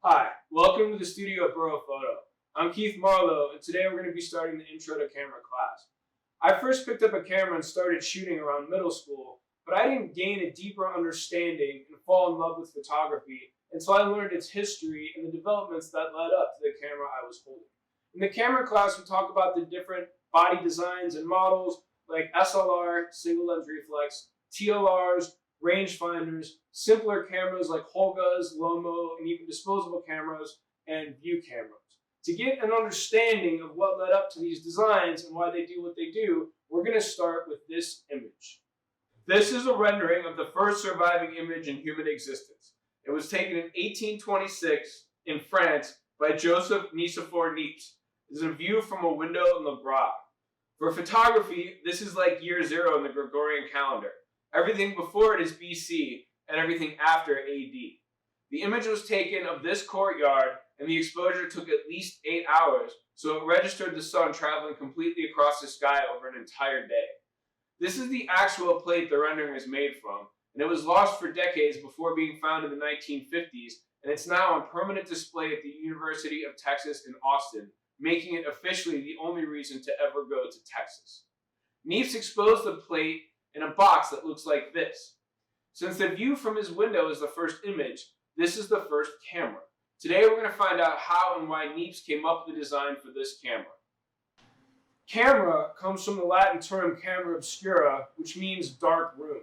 Hi, welcome to the studio at Borough Photo. I'm Keith Marlowe, and today we're going to be starting the Intro to Camera class. I first picked up a camera and started shooting around middle school, but I didn't gain a deeper understanding and fall in love with photography until I learned its history and the developments that led up to the camera I was holding. In the camera class, we talk about the different body designs and models like SLR, single lens reflex, TLRs, rangefinders, simpler cameras like Holgas, Lomo, and even disposable cameras and view cameras. To get an understanding of what led up to these designs and why they do what they do, we're going to start with this image. This is a rendering of the first surviving image in human existence. It was taken in 1826 in France by Joseph Nicephore Niepce. It is a view from a window in the Borough. For photography, this is like year zero in the Gregorian calendar. Everything before it is BC, and everything after AD. The image was taken of this courtyard, and the exposure took at least 8 hours, so it registered the sun traveling completely across the sky over an entire day. This is the actual plate the rendering is made from, and it was lost for decades before being found in the 1950s, and it's now on permanent display at the University of Texas in Austin, making it officially the only reason to ever go to Texas. Niepce exposed the plate in a box that looks like this. Since the view from his window is the first image, this is the first camera. Today we're going to find out how and why Niepce came up with the design for this camera. Camera comes from the Latin term camera obscura, which means dark room.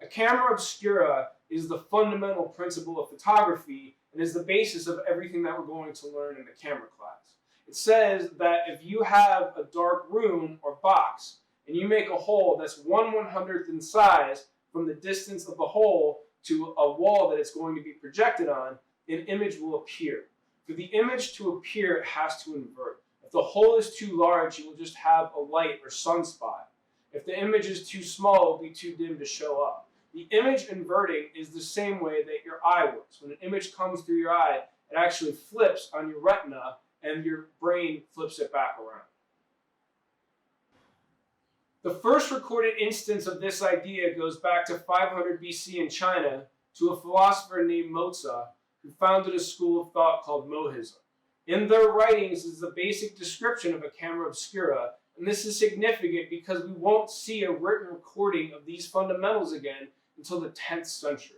A camera obscura is the fundamental principle of photography and is the basis of everything that we're going to learn in the camera class. It says that if you have a dark room or box, and you make a hole that's 1/100th in size from the distance of the hole to a wall that it's going to be projected on, an image will appear. For the image to appear, it has to invert. If the hole is too large, you will just have a light or sunspot. If the image is too small, it will be too dim to show up. The image inverting is the same way that your eye works. When an image comes through your eye, it actually flips on your retina, and your brain flips it back around. The first recorded instance of this idea goes back to 500 BC in China to a philosopher named Mozi, who founded a school of thought called Mohism. In their writings is the basic description of a camera obscura, and this is significant because we won't see a written recording of these fundamentals again until the 10th century.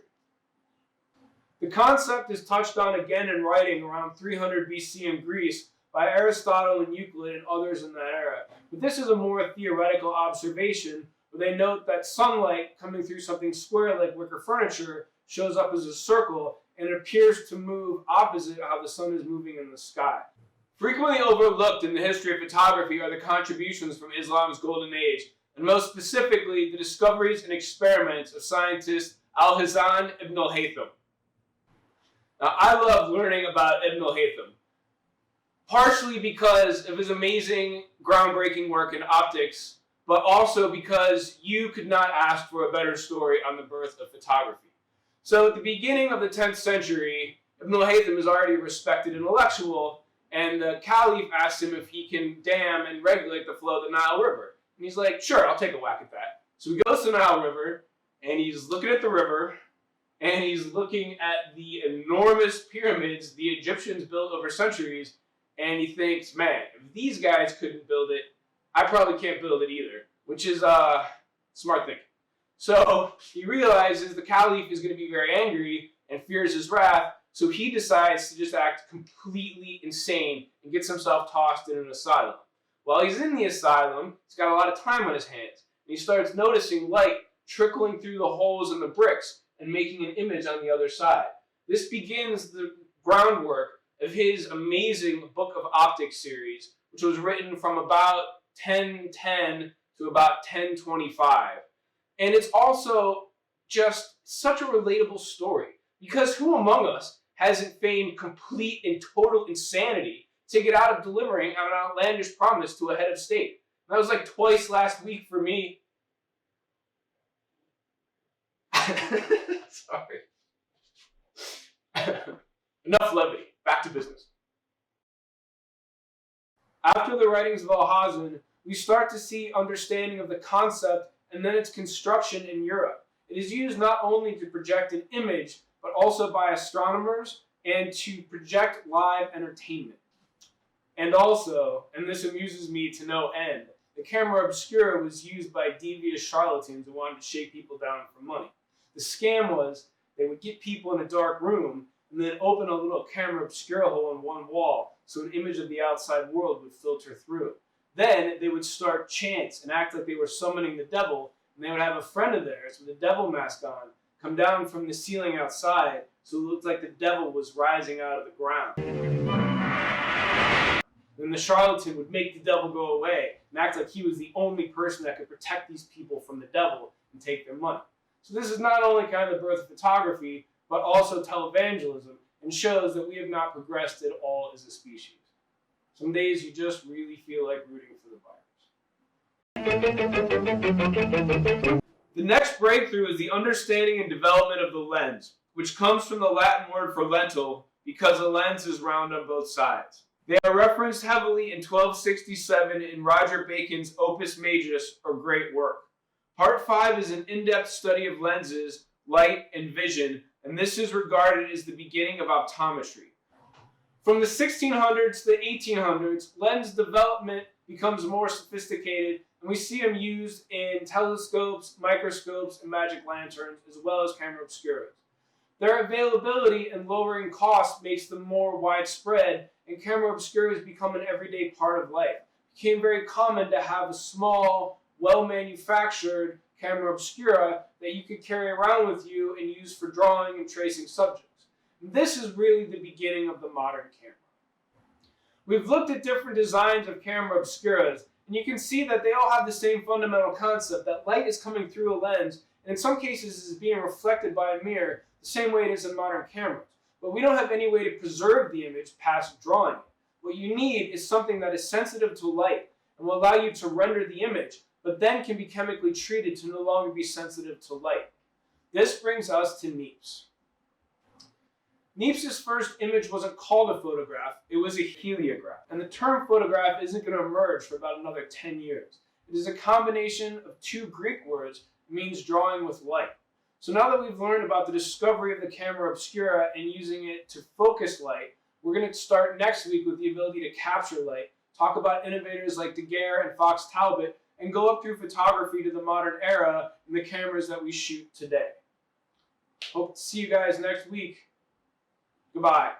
The concept is touched on again in writing around 300 BC in Greece by Aristotle and Euclid and others in that era. But this is a more theoretical observation where they note that sunlight coming through something square like wicker furniture shows up as a circle and it appears to move opposite how the sun is moving in the sky. Frequently overlooked in the history of photography are the contributions from Islam's golden age, and most specifically the discoveries and experiments of scientist Al-Hasan ibn al-Haytham. Now, I love learning about Ibn al-Haytham, partially because of his amazing, groundbreaking work in optics, but also because you could not ask for a better story on the birth of photography. So at the beginning of the 10th century, Ibn al-Haytham is already a respected intellectual, and the Caliph asks him if he can dam and regulate the flow of the Nile River. And he's like, sure, I'll take a whack at that. So he goes to the Nile River, and he's looking at the river, and he's looking at the enormous pyramids the Egyptians built over centuries, and he thinks, man, if these guys couldn't build it, I probably can't build it either, which is smart thinking. So he realizes the Caliph is going to be very angry and fears his wrath, so he decides to just act completely insane and gets himself tossed in an asylum. While he's in the asylum, he's got a lot of time on his hands, and he starts noticing light trickling through the holes in the bricks and making an image on the other side. This begins the groundwork of his amazing Book of Optics series, which was written from about 1010 to about 1025. And it's also just such a relatable story, because who among us hasn't feigned complete and total insanity to get out of delivering an outlandish promise to a head of state? That was like twice last week for me. Sorry. Enough levity. Back to business. After the writings of Al-Hasan, we start to see understanding of the concept and then its construction in Europe. It is used not only to project an image, but also by astronomers and to project live entertainment. And also, and this amuses me to no end, the camera obscura was used by devious charlatans who wanted to shake people down for money. The scam was they would get people in a dark room and then open a little camera obscura hole in one wall so an image of the outside world would filter through. Then they would start chants and act like they were summoning the devil, and they would have a friend of theirs with a devil mask on come down from the ceiling outside so it looked like the devil was rising out of the ground. Then the charlatan would make the devil go away and act like he was the only person that could protect these people from the devil and take their money. So this is not only kind of the birth of photography, but also televangelism, and shows that we have not progressed at all as a species. Some days you just really feel like rooting for the virus. The next breakthrough is the understanding and development of the lens, which comes from the Latin word for lentil, because a lens is round on both sides. They are referenced heavily in 1267 in Roger Bacon's Opus Majus, or Great Work. Part 5 is an in-depth study of lenses, light, and vision, and this is regarded as the beginning of optometry. From the 1600s to the 1800s, lens development becomes more sophisticated, and we see them used in telescopes, microscopes, and magic lanterns, as well as camera obscuras. Their availability and lowering cost makes them more widespread, and camera obscuras become an everyday part of life. It became very common to have a small, well-manufactured camera obscura that you could carry around with you and use for drawing and tracing subjects. And this is really the beginning of the modern camera. We've looked at different designs of camera obscuras, and you can see that they all have the same fundamental concept, that light is coming through a lens, and in some cases is being reflected by a mirror, the same way it is in modern cameras. But we don't have any way to preserve the image past drawing it. What you need is something that is sensitive to light and will allow you to render the image, but then can be chemically treated to no longer be sensitive to light. This brings us to Niepce. Niepce's first image wasn't called a photograph, it was a heliograph. And the term photograph isn't going to emerge for about another 10 years. It is a combination of two Greek words, it means drawing with light. So now that we've learned about the discovery of the camera obscura and using it to focus light, we're going to start next week with the ability to capture light, talk about innovators like Daguerre and Fox Talbot, and go up through photography to the modern era and the cameras that we shoot today. Hope to see you guys next week. Goodbye.